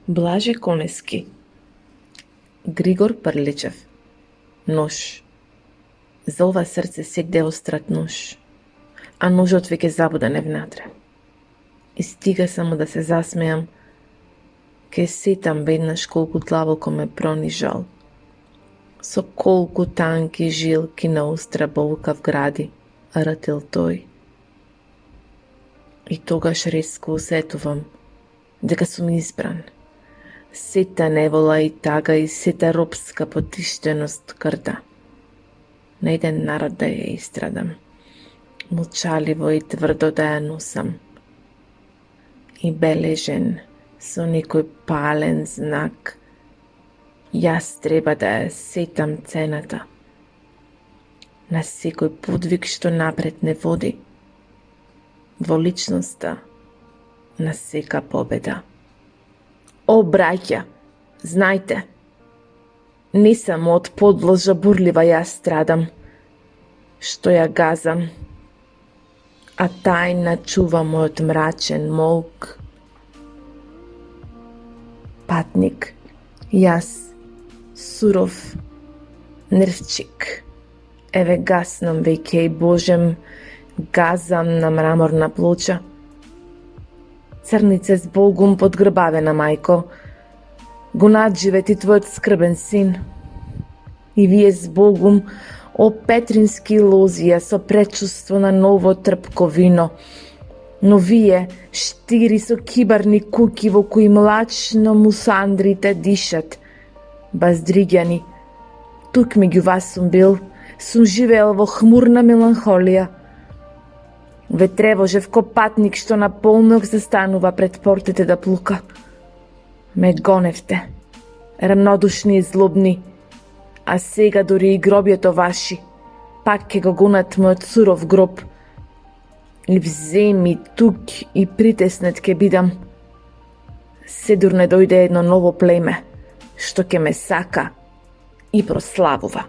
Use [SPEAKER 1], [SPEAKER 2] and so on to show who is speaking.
[SPEAKER 1] Blaže Konevski, Grigor Prličev, Nož. За ова срце сегде острат нож, а ножот веќе забуден е внатре. И стига само да се засмеам, ке сетам веднаш колку длабоко ме пронижал, со колку танки жилки на остра болка вгради, рател тој. И тогаш резко усетувам дека сум избран. Сета невола и тага и сета робска потиштеност крда. На еден народ да ја истрадам, молчаливо и тврдо да ја носам. И бележен со некој пален знак, јас треба да ја сетам цената на секој подвиг што напред не води, дволичноста на сека победа. О, браќа, знајте, не само од подложа бурлива јас страдам, што ја газам, а тајна чува мојот мрачен молк. Патник, јас, суров, нервчик, еве гаснам веќе и божем, газам на мраморна плоча. Црнице с Богум подгрбавена, мајко, го надживе ти твојот скрбен син. И вие с Богум, о петрински лозија со пречувство на ново трпко вино. Но вие, штири со кибарни куки во кои млачно мусандрите дишат, баздригјани, тук меѓу вас сум бил, сум живеел во хмурна меланхолија. Ве тревожев ко патник што на полнок застанува пред портите да плука. Ме гоневте, рамнодушни и злобни, а сега дори и гробјето ваши, пак ке го гонат мојот суров гроб. И вземи тук и притеснет ке бидам. Седур не дојде едно ново племе, што ке ме сака и прославува.